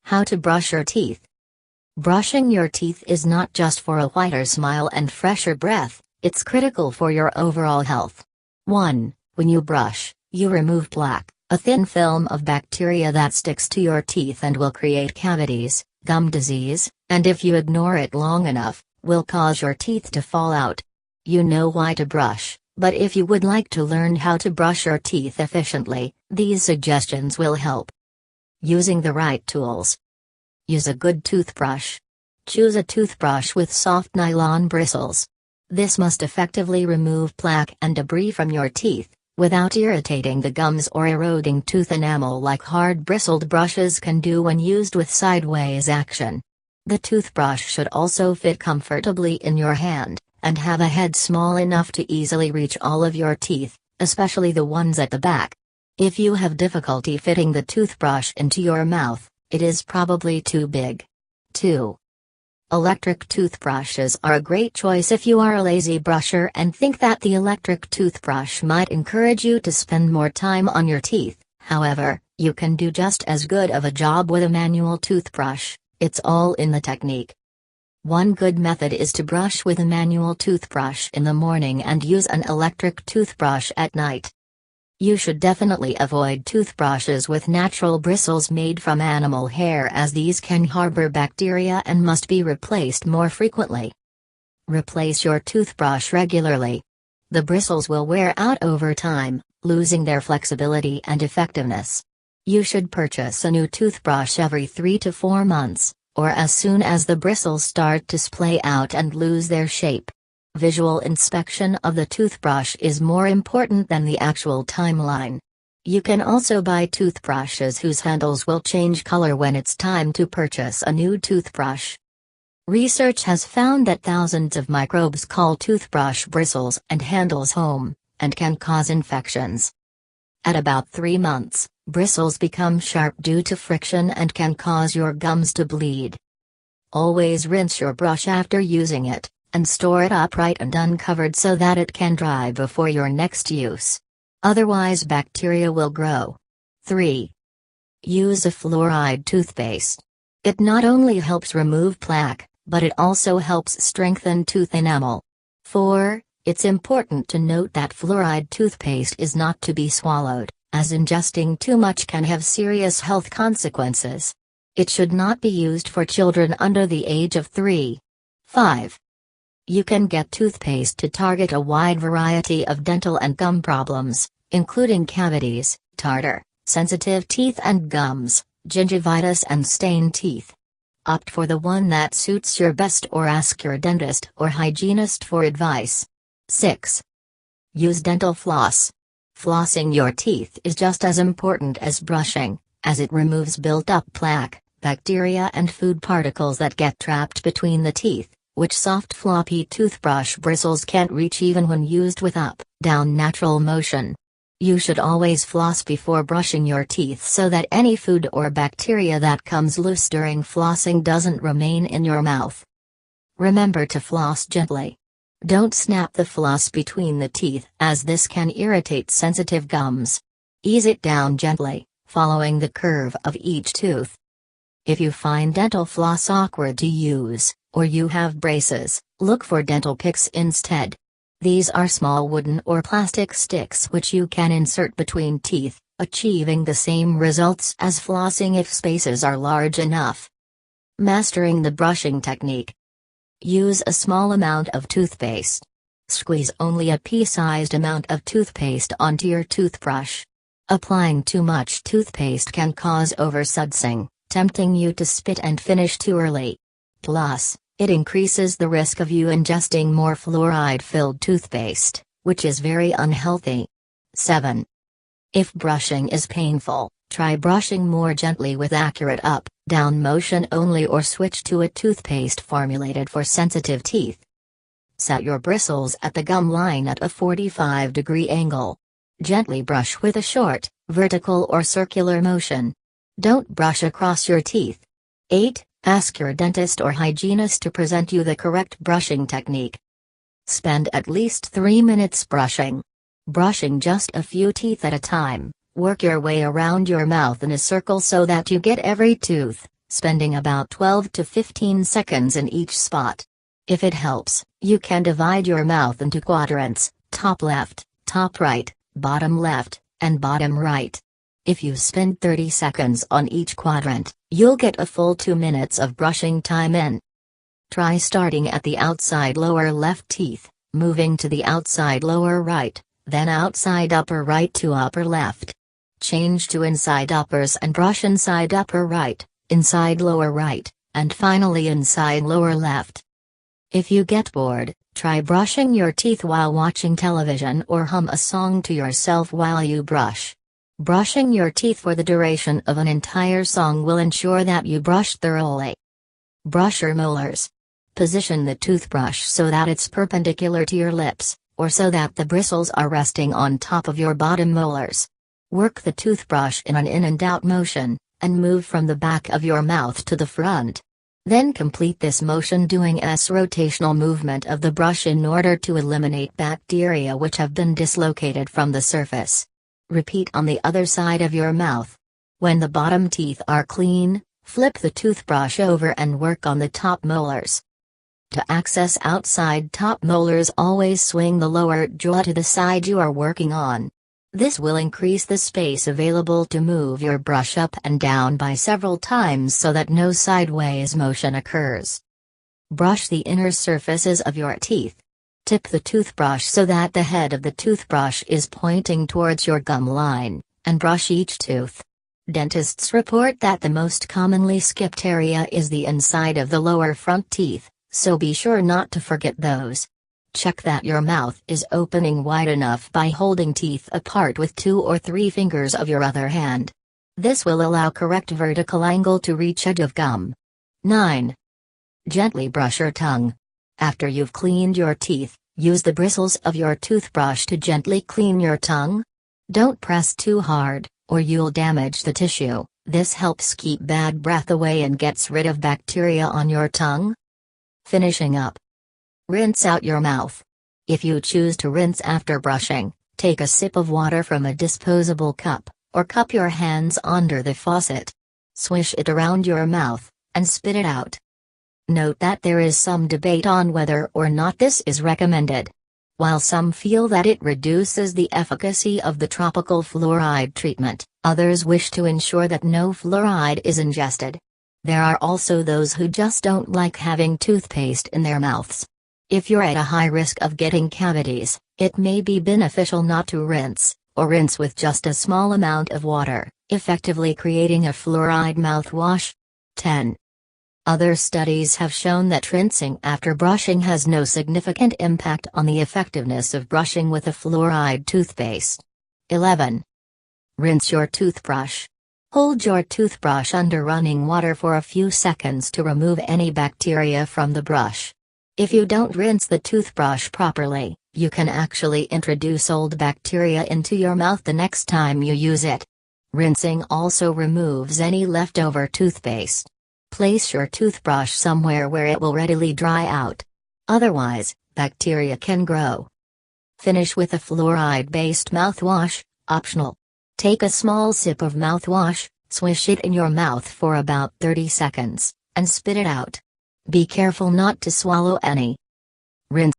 How to brush your teeth. Brushing your teeth is not just for a whiter smile and fresher breath, it's critical for your overall health. 1. When you brush, you remove plaque, a thin film of bacteria that sticks to your teeth and will create cavities, gum disease, and if you ignore it long enough, will cause your teeth to fall out. You know why to brush, but if you would like to learn how to brush your teeth efficiently, these suggestions will help. Using the right tools. Use a good toothbrush. Choose a toothbrush with soft nylon bristles. This must effectively remove plaque and debris from your teeth, without irritating the gums or eroding tooth enamel like hard bristled brushes can do when used with sideways action. The toothbrush should also fit comfortably in your hand, and have a head small enough to easily reach all of your teeth, especially the ones at the back. If you have difficulty fitting the toothbrush into your mouth, it is probably too big. 2. Electric toothbrushes are a great choice if you are a lazy brusher and think that the electric toothbrush might encourage you to spend more time on your teeth. However, you can do just as good of a job with a manual toothbrush. It's all in the technique. One good method is to brush with a manual toothbrush in the morning and use an electric toothbrush at night. You should definitely avoid toothbrushes with natural bristles made from animal hair, as these can harbor bacteria and must be replaced more frequently. Replace your toothbrush regularly. The bristles will wear out over time, losing their flexibility and effectiveness. You should purchase a new toothbrush every 3 to 4 months, or as soon as the bristles start to splay out and lose their shape. Visual inspection of the toothbrush is more important than the actual timeline. You can also buy toothbrushes whose handles will change color when it's time to purchase a new toothbrush. Research has found that thousands of microbes call toothbrush bristles and handles home, and can cause infections. At about 3 months, bristles become sharp due to friction and can cause your gums to bleed. Always rinse your brush after using it, and store it upright and uncovered so that it can dry before your next use. Otherwise bacteria will grow. 3. Use a fluoride toothpaste. It not only helps remove plaque, but it also helps strengthen tooth enamel. 4. It's important to note that fluoride toothpaste is not to be swallowed, as ingesting too much can have serious health consequences. It should not be used for children under the age of 3. 5. You can get toothpaste to target a wide variety of dental and gum problems, including cavities, tartar, sensitive teeth and gums, gingivitis and stained teeth. Opt for the one that suits your best or ask your dentist or hygienist for advice. 6. Use dental floss. Flossing your teeth is just as important as brushing, as it removes built-up plaque, bacteria and food particles that get trapped between the teeth, which soft floppy toothbrush bristles can't reach even when used with up-down natural motion. You should always floss before brushing your teeth so that any food or bacteria that comes loose during flossing doesn't remain in your mouth. Remember to floss gently. Don't snap the floss between the teeth, as this can irritate sensitive gums. Ease it down gently, following the curve of each tooth. If you find dental floss awkward to use, or you have braces, look for dental picks instead. These are small wooden or plastic sticks which you can insert between teeth, achieving the same results as flossing if spaces are large enough. Mastering the brushing technique. Use a small amount of toothpaste. Squeeze only a pea-sized amount of toothpaste onto your toothbrush. Applying too much toothpaste can cause oversudsing, tempting you to spit and finish too early. Plus, it increases the risk of you ingesting more fluoride-filled toothpaste, which is very unhealthy. 7. If brushing is painful, try brushing more gently with accurate up-down motion only, or switch to a toothpaste formulated for sensitive teeth. Set your bristles at the gum line at a 45-degree angle. Gently brush with a short, vertical or circular motion. Don't brush across your teeth. 8. Ask your dentist or hygienist to present you the correct brushing technique. Spend at least 3 minutes brushing. Brushing just a few teeth at a time, work your way around your mouth in a circle so that you get every tooth, spending about 12 to 15 seconds in each spot. If it helps, you can divide your mouth into quadrants: top left, top right, bottom left, and bottom right. If you spend 30 seconds on each quadrant, you'll get a full 2 minutes of brushing time in. Try starting at the outside lower left teeth, moving to the outside lower right, then outside upper right to upper left. Change to inside uppers and brush inside upper right, inside lower right, and finally inside lower left. If you get bored, try brushing your teeth while watching television or hum a song to yourself while you brush. Brushing your teeth for the duration of an entire song will ensure that you brush thoroughly. Brush your molars. Position the toothbrush so that it's perpendicular to your lips, or so that the bristles are resting on top of your bottom molars. Work the toothbrush in an in and out motion, and move from the back of your mouth to the front. Then complete this motion doing a rotational movement of the brush in order to eliminate bacteria which have been dislocated from the surface. Repeat on the other side of your mouth. When the bottom teeth are clean, flip the toothbrush over and work on the top molars. To access outside top molars, always swing the lower jaw to the side you are working on. This will increase the space available to move your brush up and down by several times so that no sideways motion occurs. Brush the inner surfaces of your teeth. Tip the toothbrush so that the head of the toothbrush is pointing towards your gum line, and brush each tooth. Dentists report that the most commonly skipped area is the inside of the lower front teeth, so be sure not to forget those. Check that your mouth is opening wide enough by holding teeth apart with 2 or 3 fingers of your other hand. This will allow correct vertical angle to reach edge of gum. 9. Gently brush your tongue. After you've cleaned your teeth, use the bristles of your toothbrush to gently clean your tongue. Don't press too hard, or you'll damage the tissue. This helps keep bad breath away and gets rid of bacteria on your tongue. Finishing up. Rinse out your mouth. If you choose to rinse after brushing, take a sip of water from a disposable cup, or cup your hands under the faucet. Swish it around your mouth, and spit it out. Note that there is some debate on whether or not this is recommended. While some feel that it reduces the efficacy of the tropical fluoride treatment, others wish to ensure that no fluoride is ingested. There are also those who just don't like having toothpaste in their mouths. If you're at a high risk of getting cavities, it may be beneficial not to rinse, or rinse with just a small amount of water, effectively creating a fluoride mouthwash. 10. Other studies have shown that rinsing after brushing has no significant impact on the effectiveness of brushing with a fluoride toothpaste. 11. Rinse your toothbrush. Hold your toothbrush under running water for a few seconds to remove any bacteria from the brush. If you don't rinse the toothbrush properly, you can actually introduce old bacteria into your mouth the next time you use it. Rinsing also removes any leftover toothpaste. Place your toothbrush somewhere where it will readily dry out. Otherwise, bacteria can grow. Finish with a fluoride-based mouthwash, optional. Take a small sip of mouthwash, swish it in your mouth for about 30 seconds, and spit it out. Be careful not to swallow any. Rinse.